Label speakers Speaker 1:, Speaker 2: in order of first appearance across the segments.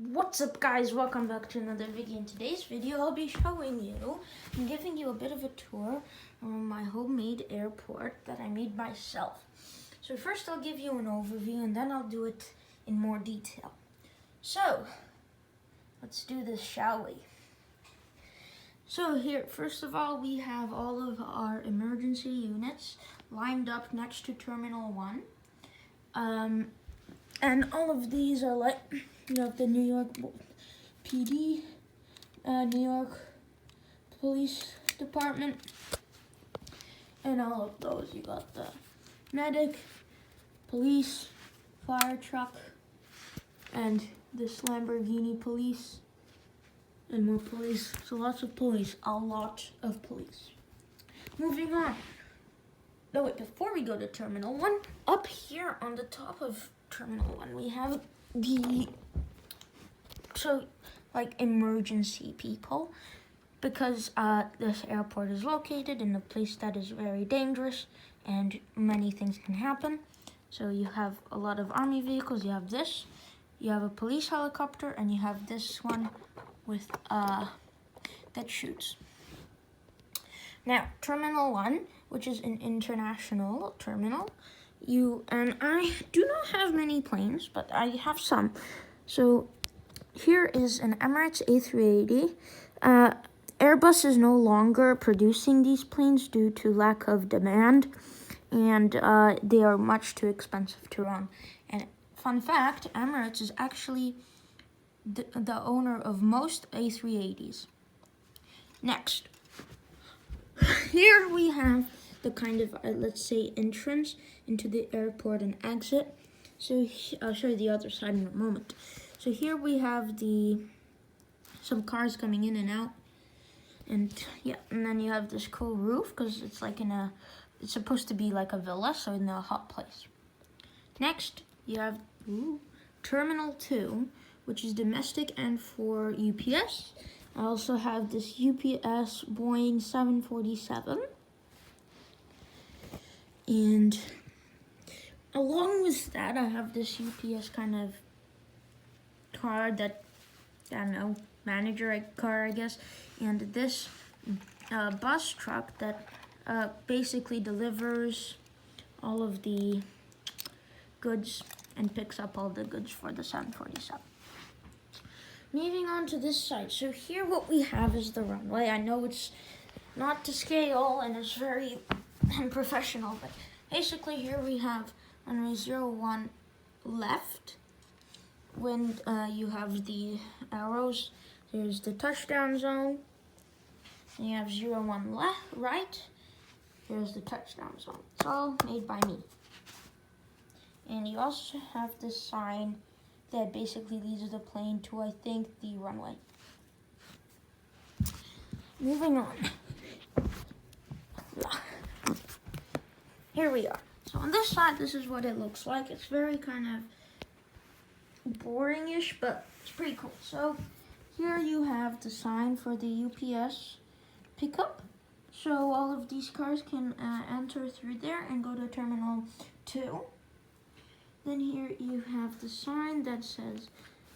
Speaker 1: What's up, guys? Welcome back to another video. In today's video, I'll be showing you and giving you a bit of a tour on my homemade airport that I made myself. So first I'll give you an overview and then I'll do it in more detail. So let's do this, shall we? So here, first of all, we have all of our emergency units lined up next to Terminal 1. And all of these are like, you have the New York PD, New York Police Department, and all of those. You got the medic, police, fire truck, and this Lamborghini police, and more police. So lots of police, a lot of police. Moving on. No, wait, before we go to Terminal 1, up here on the top of Terminal 1, we have emergency people, because this airport is located in a place that is very dangerous and many things can happen. So you have a lot of army vehicles, you have this, you have a police helicopter, and you have this one with that shoots. Now, Terminal 1, which is an international terminal, and I do not have many planes, but I have some. So here is an Emirates A380. Airbus is no longer producing these planes due to lack of demand, and they are much too expensive to run. And fun fact, Emirates is actually the owner of most A380s. Next, here we have the kind of, let's say, entrance into the airport and exit. So I'll show you the other side in a moment. So here we have some cars coming in and out. And yeah, and then you have this cool roof because it's like it's supposed to be like a villa, so in a hot place. Next, you have Terminal 2, which is domestic and for UPS. I also have this UPS Boeing 747. And along with that, I have this UPS kind of car that, I don't know, manager car, I guess. And this bus truck that basically delivers all of the goods and picks up all the goods for the 747. Moving on to this side. So here what we have is the runway. I know it's not to scale and it's very unprofessional, but basically here we have runway 01 left. When you have the arrows, there's the touchdown zone. And you have 01 left, right. Here's the touchdown zone. It's all made by me. And you also have this sign that basically leads the plane to, I think, the runway. Moving on. Here we are. So on this side, this is what it looks like. It's very kind of boring-ish, but it's pretty cool. So here you have the sign for the UPS pickup. So all of these cars can enter through there and go to Terminal 2. Then here you have the sign that says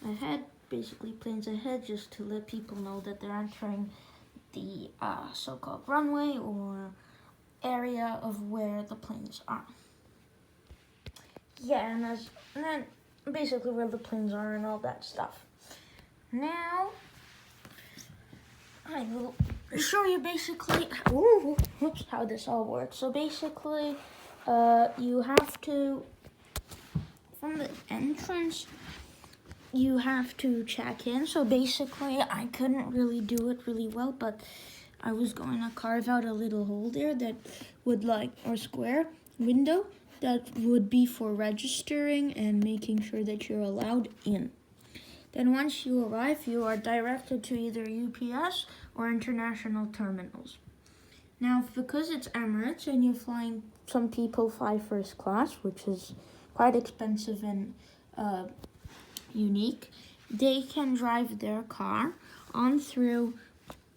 Speaker 1: ahead, basically planes ahead, just to let people know that they're entering the so-called runway or area of where the planes are. Yeah, and then basically where the planes are and all that stuff. Now, I will show you basically how this all works. So basically, you have to, from the entrance, you have to check in. So basically, I couldn't really do it really well, but I was going to carve out a little hole there that would or square window that would be for registering and making sure that you're allowed in. Then once you arrive, you are directed to either UPS or international terminals. Now, because it's Emirates and you're flying, some people fly first class, which is quite expensive and unique, they can drive their car on through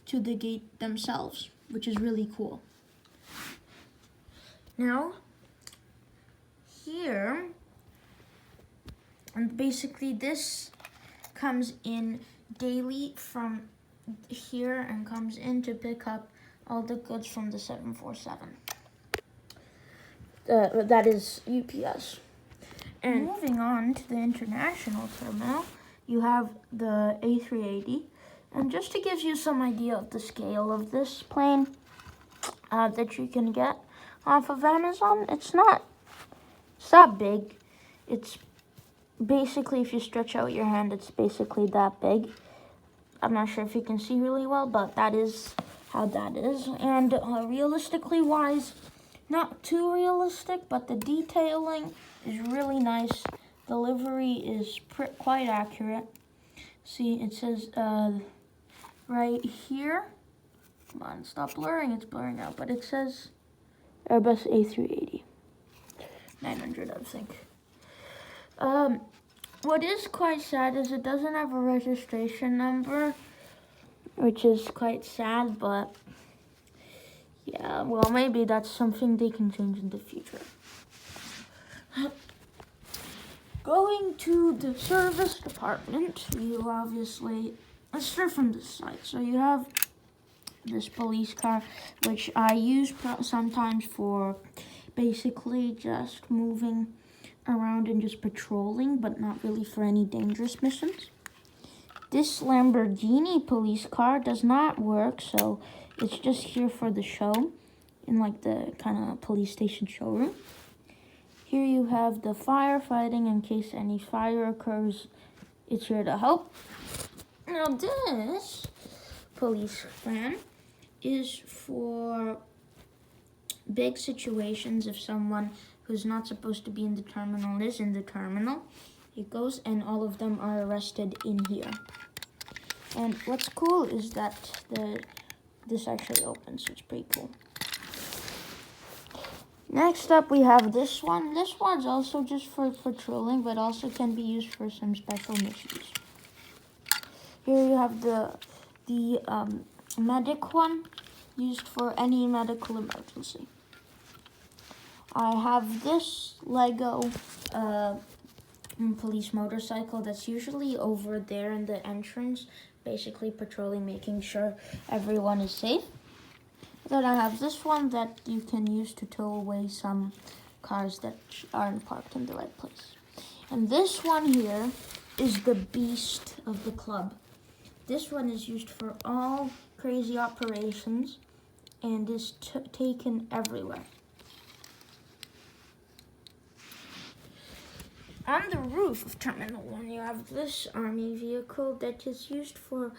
Speaker 1: to the gate themselves, which is really cool. Now, here, and basically this comes in daily from here and comes in to pick up all the goods from the 747. That is UPS. And moving on to the international terminal, you have the A380. And just to give you some idea of the scale of this plane that you can get off of Amazon, it's not that big. It's basically, if you stretch out your hand, it's basically that big. I'm not sure if you can see really well, but that is how that is. And realistically wise, not too realistic, but the detailing is really nice. Delivery is quite accurate. See, it says right here. Come on, stop blurring. It's blurring out, but it says Airbus A380. 900, I think. What is quite sad is it doesn't have a registration number, which is quite sad, but yeah, well, maybe that's something they can change in the future. Going to the service department, you obviously, let's start from this side. So you have this police car, which I use sometimes for basically just moving around and just patrolling, but not really for any dangerous missions. This Lamborghini police car does not work, so it's just here for the show, in like the kind of police station showroom. Here you have the firefighting in case any fire occurs. It's here to help. Now this police van is for big situations. If someone who's not supposed to be in the terminal is in the terminal, it goes and all of them are arrested in here. And what's cool is that this actually opens, so it's pretty cool. Next up, we have this one. This one's also just for patrolling, but also can be used for some special missions. Here you have the medic one, used for any medical emergency. I have this Lego police motorcycle that's usually over there in the entrance, basically patrolling, making sure everyone is safe. Then I have this one that you can use to tow away some cars that aren't parked in the right place. And this one here is the beast of the club. This one is used for all crazy operations and is taken everywhere. On the roof of Terminal 1, you have this army vehicle that is used for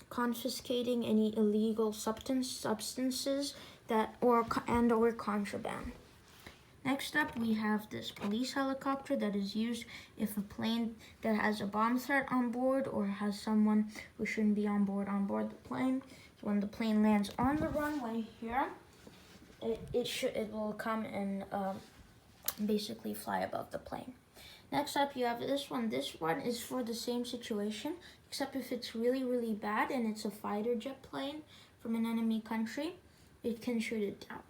Speaker 1: confiscating any illegal substances or contraband. Next up, we have this police helicopter that is used if a plane that has a bomb threat on board or has someone who shouldn't be on board the plane. So when the plane lands on the runway here, it will come and basically fly above the plane. Next up, you have this one. This one is for the same situation, except if it's really, really bad and it's a fighter jet plane from an enemy country, it can shoot it down.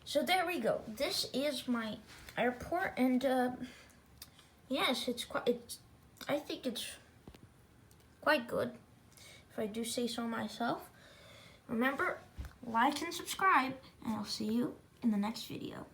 Speaker 1: So there we go. This is my airport, and yes, I think it's quite good, if I do say so myself. Remember, like and subscribe, and I'll see you in the next video.